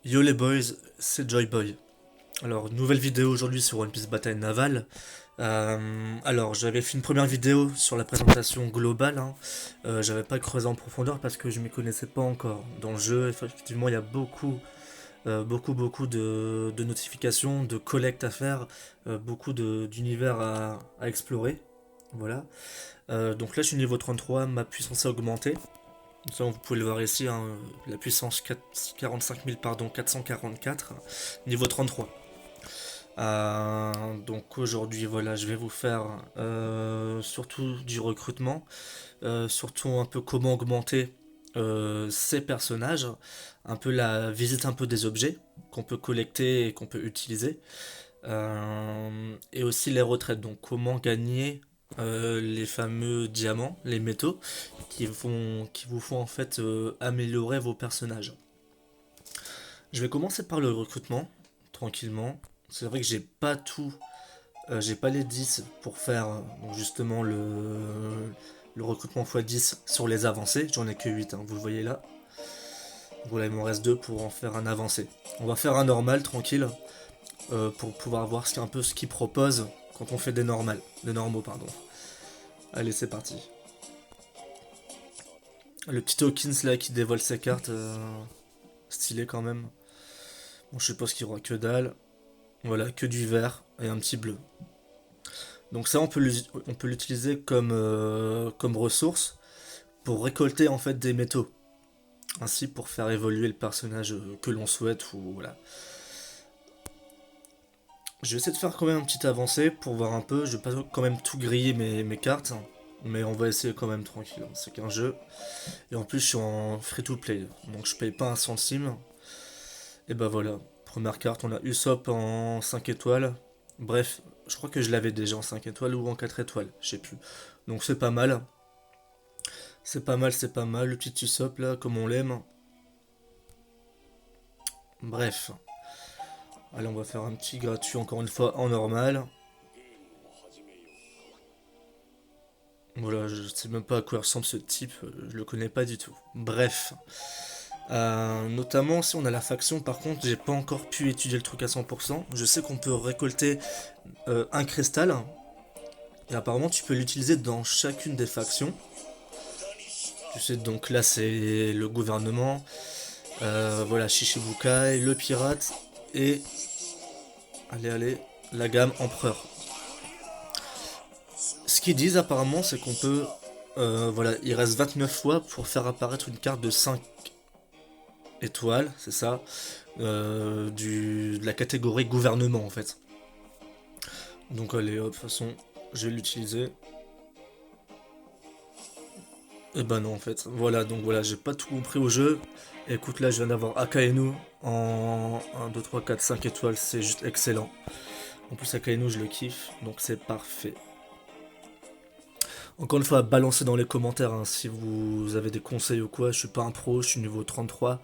Yo les boys, c'est Joyboy. Alors, nouvelle vidéo aujourd'hui sur One Piece Bataille Navale. Alors, j'avais fait une première vidéo sur la présentation globale, hein. J'avais pas creusé en profondeur parce que je m'y connaissais pas encore. Dans le jeu, effectivement, il y a beaucoup de notifications, de collectes à faire, d'univers à explorer. Voilà. Donc là, je suis niveau 33, ma puissance a augmenté. Ça, vous pouvez le voir ici, hein, la puissance 45 000, pardon, 444, niveau 33. Donc aujourd'hui, voilà, je vais vous faire surtout du recrutement, surtout un peu comment augmenter ces personnages, un peu la visite un peu des objets qu'on peut collecter et qu'on peut utiliser, et aussi les retraites, donc comment gagner les fameux diamants, les métaux, qui vous font en fait améliorer vos personnages. Je vais commencer par le recrutement, tranquillement. C'est vrai que j'ai pas les 10 pour faire donc justement le recrutement x 10 sur les avancées. J'en ai que 8, hein, vous le voyez là. Voilà, il m'en reste 2 pour en faire un avancé. On va faire un normal, tranquille, pour pouvoir voir un peu ce qu'il propose quand on fait des normaux, pardon. Allez, c'est parti. Le petit Hawkins là qui dévole ses cartes, stylé quand même. Bon, je suppose qu'il y aura que dalle. Voilà, que du vert et un petit bleu. Donc ça, on peut l'utiliser comme ressource pour récolter en fait des métaux. Ainsi pour faire évoluer le personnage que l'on souhaite ou voilà. Je vais essayer de faire quand même un petit avancé pour voir un peu. Je vais pas quand même tout griller mes cartes. Mais on va essayer quand même tranquille. C'est qu'un jeu. Et en plus, je suis en free to play. Donc je paye pas un centime. Et bah voilà. Première carte, on a Usopp en 5 étoiles. Bref, je crois que je l'avais déjà en 5 étoiles ou en 4 étoiles. Je sais plus. Donc c'est pas mal. C'est pas mal, c'est pas mal. Le petit Usopp là, comme on l'aime. Bref. Allez, on va faire un petit gratuit encore une fois en normal. Voilà, je sais même pas à quoi ressemble ce type, je le connais pas du tout. Bref. Notamment si on a la faction, par contre, j'ai pas encore pu étudier le truc à 100%. Je sais qu'on peut récolter un cristal. Et apparemment, tu peux l'utiliser dans chacune des factions. Tu sais, donc là, c'est le gouvernement. Voilà, Shichibukai, le pirate. Et, allez, la gamme empereur. Ce qu'ils disent apparemment, c'est qu'on peut... voilà, il reste 29 fois pour faire apparaître une carte de 5 étoiles, c'est ça, de la catégorie gouvernement en fait. Donc allez, hop, de toute façon, je vais l'utiliser. Et ben non en fait. Voilà, donc voilà, j'ai pas tout compris au jeu. Écoute, là, je viens d'avoir Akainu en 1, 2, 3, 4, 5 étoiles, c'est juste excellent. En plus, Akainu, je le kiffe, donc c'est parfait. Encore une fois, balancez dans les commentaires hein, si vous avez des conseils ou quoi. Je suis pas un pro, je suis niveau 33.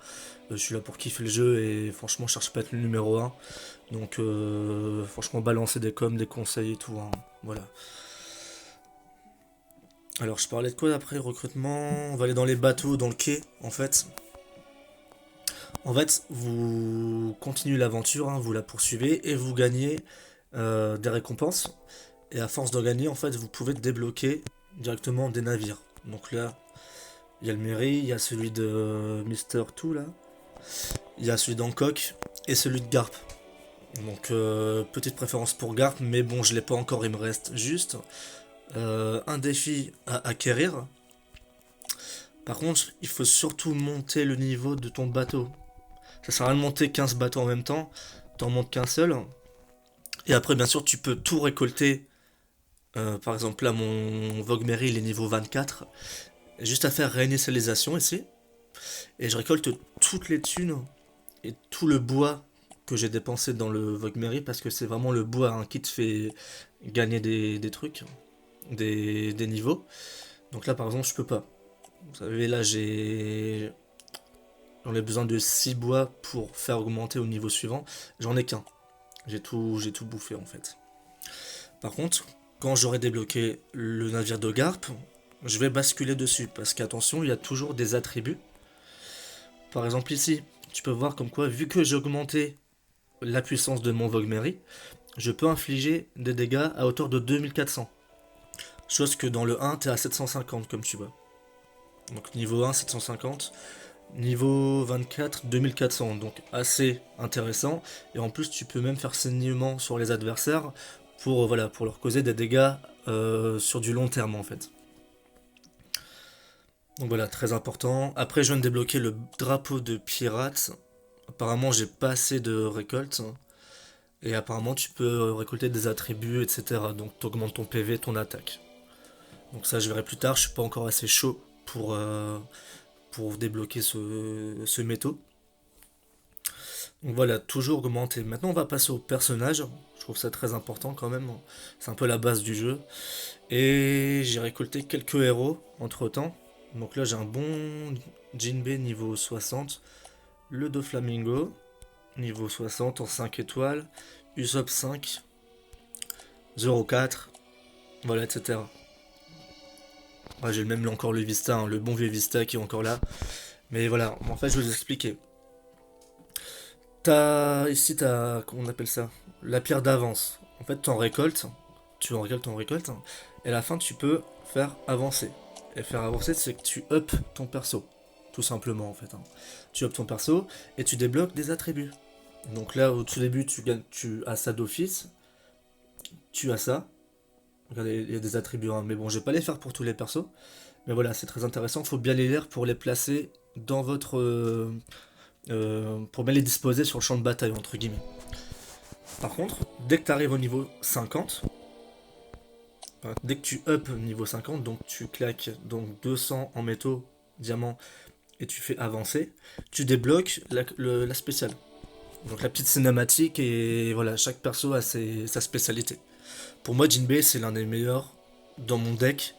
Je suis là pour kiffer le jeu et franchement, je cherche pas à être le numéro 1. Donc, franchement, balancez des coms, des conseils et tout. Hein. Voilà. Alors, je parlais de quoi d'après recrutement? On va aller dans les bateaux, dans le quai, en fait. En fait, vous continuez l'aventure, hein, vous la poursuivez et vous gagnez des récompenses. Et à force d'en gagner, en fait, vous pouvez débloquer directement des navires. Donc là, il y a le Mary, il y a celui de Mister Two là, il y a celui d'Hancock et celui de Garp. Donc petite préférence pour Garp, mais bon, je l'ai pas encore, il me reste juste un défi à acquérir. Par contre, il faut surtout monter le niveau de ton bateau. Ça sert à rien de monter 15 bateaux en même temps, t'en montes qu'un seul. Et après, bien sûr, tu peux tout récolter. Par exemple, là, mon Vogue Mary, il est niveau 24. Juste à faire réinitialisation ici. Et je récolte toutes les thunes et tout le bois que j'ai dépensé dans le Vogue Mary parce que c'est vraiment le bois hein, qui te fait gagner des trucs, des niveaux. Donc là, par exemple, je peux pas. Vous savez, là, j'en ai besoin de 6 bois pour faire augmenter au niveau suivant. J'en ai qu'un. J'ai tout bouffé en fait. Par contre, quand j'aurai débloqué le navire de Garp, je vais basculer dessus parce qu'attention, il y a toujours des attributs. Par exemple ici, tu peux voir comme quoi, vu que j'ai augmenté la puissance de mon Vogmery, je peux infliger des dégâts à hauteur de 2400. Chose que dans le 1, t'es à 750 comme tu vois. Donc niveau 1, 750. Niveau 24, 2400. Donc assez intéressant. Et en plus, tu peux même faire saignement sur les adversaires pour, voilà, pour leur causer des dégâts sur du long terme en fait. Donc voilà, très important. Après, je viens de débloquer le drapeau de pirate. Apparemment, j'ai pas assez de récolte. Et apparemment, tu peux récolter des attributs, etc. Donc, tu augmentes ton PV, ton attaque. Donc ça, je verrai plus tard. Je suis pas encore assez chaud pour débloquer ce métaux. Donc voilà, toujours augmenter. Maintenant, on va passer au personnage. Je trouve ça très important quand même. C'est un peu la base du jeu. Et j'ai récolté quelques héros entre temps. Donc là, j'ai un bon Jinbei niveau 60. Le Doflamingo, niveau 60 en 5 étoiles. Usopp 5. 04. Voilà, etc. Ouais, j'ai même encore le Vista, hein, le bon vieux Vista qui est encore là. Mais voilà, en fait, je vais vous expliquer. Ici, comment on appelle ça? La pierre d'avance. En fait, tu en récoltes, et à la fin, tu peux faire avancer. Et faire avancer, c'est que tu up ton perso. Tout simplement, en fait. Tu up ton perso, et tu débloques des attributs. Donc là, au tout début, tu as ça d'office. Tu as ça. Regardez, il y a des attributs, hein, mais bon, je vais pas les faire pour tous les persos. Mais voilà, c'est très intéressant. Il faut bien les lire pour les placer dans votre. Pour bien les disposer sur le champ de bataille, entre guillemets. Par contre, dès que tu arrives au niveau 50, dès que tu up niveau 50, donc tu claques donc 200 en métaux, diamants, et tu fais avancer, tu débloques la spéciale. Donc la petite cinématique, et voilà, chaque perso a sa spécialité. Pour moi, Jinbei, c'est l'un des meilleurs dans mon deck,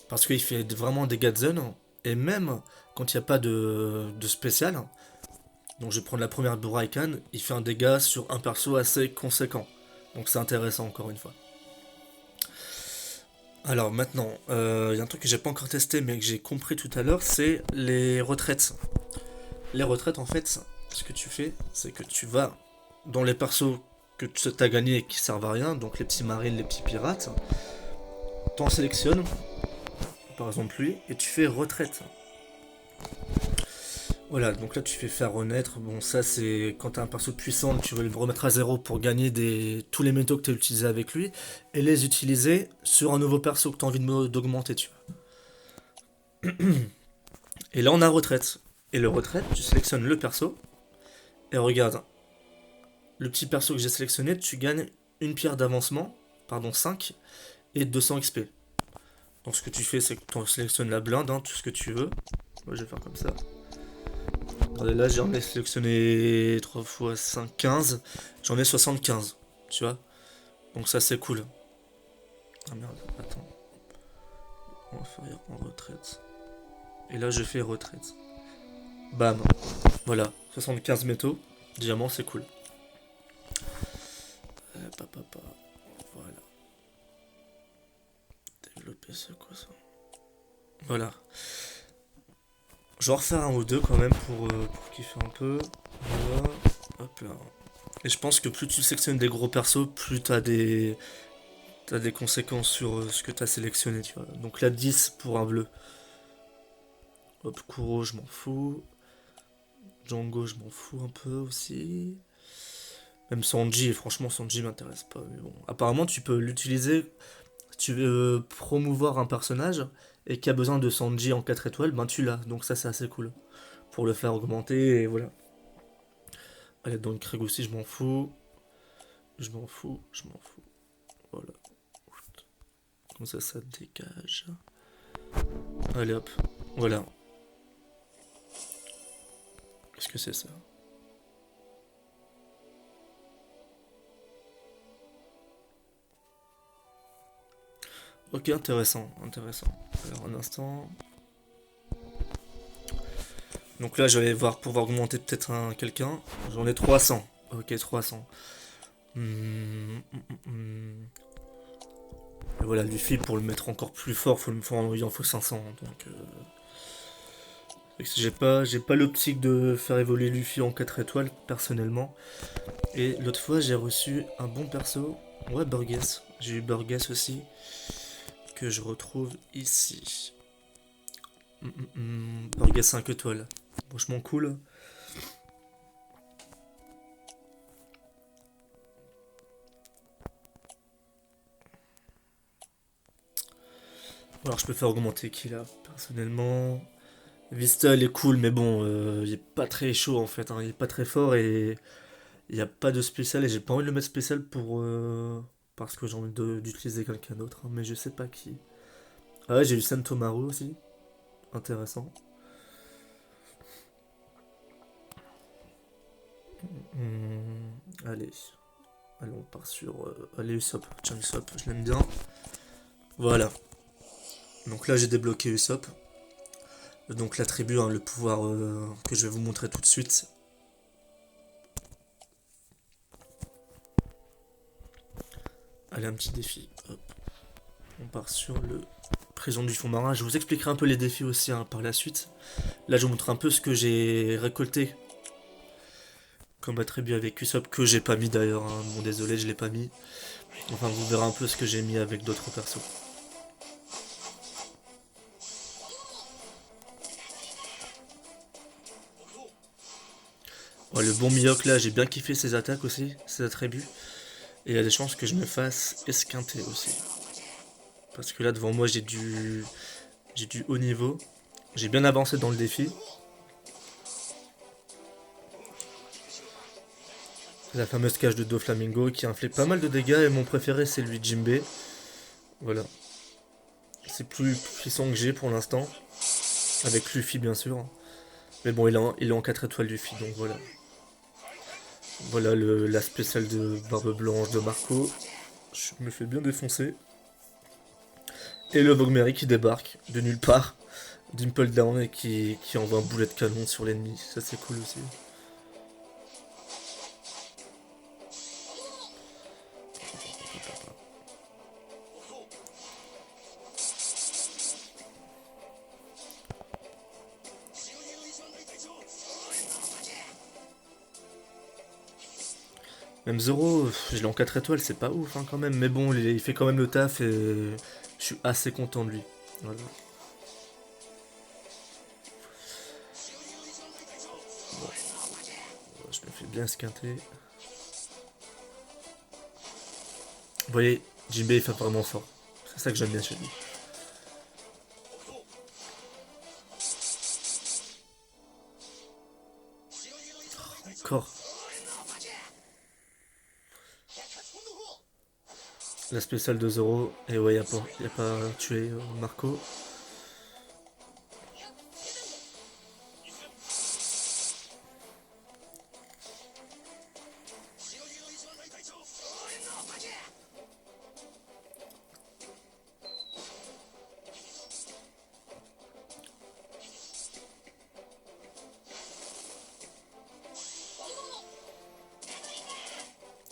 parce qu'il fait vraiment des gadzone, et même quand il n'y a pas de spécial, donc je vais prendre la première Buraikan, il fait un dégât sur un perso assez conséquent. Donc c'est intéressant encore une fois. Alors maintenant, il y a un truc que j'ai pas encore testé mais que j'ai compris tout à l'heure, c'est les retraites. Les retraites en fait, ce que tu fais, c'est que tu vas dans les persos que tu as gagnés et qui servent à rien, donc les petits marines, les petits pirates, t'en sélectionnes, par exemple lui, et tu fais retraite. Voilà, donc là tu fais faire renaître. Bon, ça c'est quand t'as un perso puissant, tu veux le remettre à zéro pour gagner tous les métaux que tu as utilisés avec lui et les utiliser sur un nouveau perso que tu as envie d'augmenter, tu vois. Et là on a retraite. Et le retraite, tu sélectionnes le perso et regarde, le petit perso que j'ai sélectionné, tu gagnes une pierre d'avancement, pardon 5 et 200 XP. Donc ce que tu fais, c'est que tu sélectionnes la blinde, hein, tout ce que tu veux. Moi je vais faire comme ça. Regardez, là j'en ai sélectionné 3 fois 5, 15. J'en ai 75, tu vois. Donc ça c'est cool. Ah merde, attends. On va faire en retraite. Et là je fais retraite. Bam. Voilà, 75 métaux. Diamant, c'est cool. Papa. Voilà. Développer c'est quoi ça? Voilà. Je vais en refaire un ou deux quand même pour kiffer un peu. Voilà. Hop là. Et je pense que plus tu sélectionnes des gros persos, plus t'as des conséquences sur ce que t'as sélectionné, tu vois. Donc là, 10 pour un bleu. Hop, Kuro, je m'en fous. Django, je m'en fous un peu aussi. Même Sanji, franchement, Sanji m'intéresse pas. Mais bon, apparemment, tu peux l'utiliser si tu veux promouvoir un personnage et qui a besoin de Sanji en 4 étoiles, ben tu l'as. Donc ça, c'est assez cool. Pour le faire augmenter, et voilà. Allez, dans le Krieg aussi, je m'en fous. Je m'en fous. Voilà. Comme ça dégage. Allez hop. Voilà. Qu'est-ce que c'est ça? Ok, intéressant. Alors, un instant. Donc là, je vais voir pouvoir augmenter peut-être quelqu'un. J'en ai 300. Ok, 300. Et voilà, Luffy, pour le mettre encore plus fort, il en faut 500. Donc, J'ai pas l'optique de faire évoluer Luffy en 4 étoiles, personnellement. Et l'autre fois, j'ai reçu un bon perso. Ouais, Burgess. J'ai eu Burgess aussi, que je retrouve ici. Burgess 5 étoiles. Franchement cool. Alors je peux faire augmenter qui là, personnellement. Vista elle est cool, mais bon, il est pas très chaud en fait, hein. Il est pas très fort et il n'y a pas de spécial. Et j'ai pas envie de le mettre spécial pour. Parce que j'ai envie d'utiliser quelqu'un d'autre, hein, mais je sais pas qui. Ah ouais, j'ai eu Sentomaru aussi. Intéressant. Allez. Allez, on part sur. Allez, Usopp. Tiens, Usopp, je l'aime bien. Voilà. Donc là, j'ai débloqué Usopp. Donc l'attribut, hein, le pouvoir que je vais vous montrer tout de suite. Allez, un petit défi. Hop. On part sur le prison du fond marin. Je vous expliquerai un peu les défis aussi, hein, par la suite. Là, je vous montre un peu ce que j'ai récolté comme attribut avec Usopp, que j'ai pas mis d'ailleurs, hein. Bon, désolé, je l'ai pas mis. Enfin, vous verrez un peu ce que j'ai mis avec d'autres persos. Ouais, le bon Mihawk là, j'ai bien kiffé ses attaques aussi, ses attributs. Et il y a des chances que je me fasse esquinter aussi. Parce que là, devant moi, j'ai du haut niveau. J'ai bien avancé dans le défi. La fameuse cage de Doflamingo qui inflige pas mal de dégâts et mon préféré c'est lui Jinbei. Voilà. C'est plus puissant que j'ai pour l'instant. Avec Luffy bien sûr. Mais bon, il est en 4 étoiles Luffy, donc voilà. Voilà la spéciale de Barbe Blanche de Marco. Je me fais bien défoncer. Et le Bogmeri qui débarque de nulle part. Dimple Down et qui envoie un boulet de canon sur l'ennemi. Ça c'est cool aussi. Même Zoro, je l'ai en 4 étoiles, c'est pas ouf hein, quand même. Mais bon, il fait quand même le taf et je suis assez content de lui. Voilà. Bon, je me fais bien squinter. Vous voyez, Jinbei il fait vraiment fort. C'est ça que j'aime bien chez lui. Encore. La spéciale de Zoro. Et ouais, y a pas tué Marco.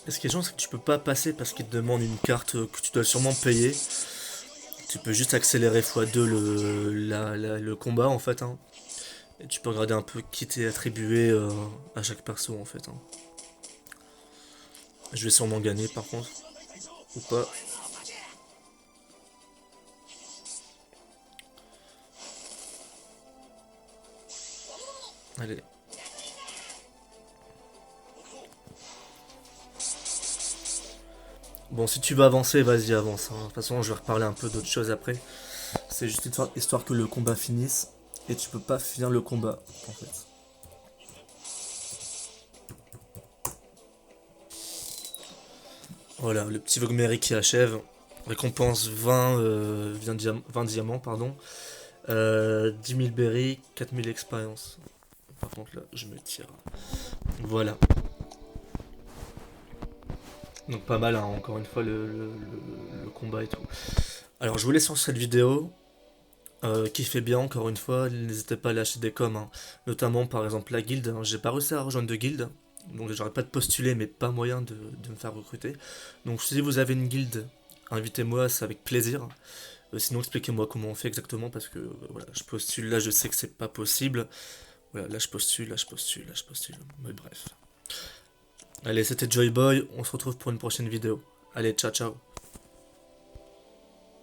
Et ce qui est chiant, c'est que tu peux pas passer parce qu'il te demande une carte que tu dois sûrement payer. Tu peux juste accélérer x2 le combat en fait, hein. Et tu peux regarder un peu qui t'est attribué à chaque perso en fait, hein. Je vais sûrement gagner par contre. Ou pas. Allez. Bon, si tu veux avancer, vas-y, avance, hein. De toute façon, je vais reparler un peu d'autres choses après. C'est juste histoire que le combat finisse. Et tu peux pas finir le combat, en fait. Voilà, le petit Vogmeri qui achève. Récompense 20 diamants, pardon. 10 000 berries, 4 000 expériences. Par contre, là, je me tire. Voilà. Donc pas mal, hein, encore une fois, le combat et tout. Alors, je vous laisse sur cette vidéo. Qui fait bien, encore une fois. N'hésitez pas à lâcher des coms, hein. Notamment, par exemple, la guilde, hein. J'ai pas réussi à rejoindre de guilde. Donc, j'aurais pas de postuler, mais pas moyen de me faire recruter. Donc, si vous avez une guilde, invitez-moi, c'est avec plaisir. Sinon, expliquez-moi comment on fait exactement, parce que voilà, je postule, là je sais que c'est pas possible. Voilà, là je postule, là je postule, là je postule. Mais bref. Allez, c'était Joyboy, on se retrouve pour une prochaine vidéo. Allez, ciao ciao.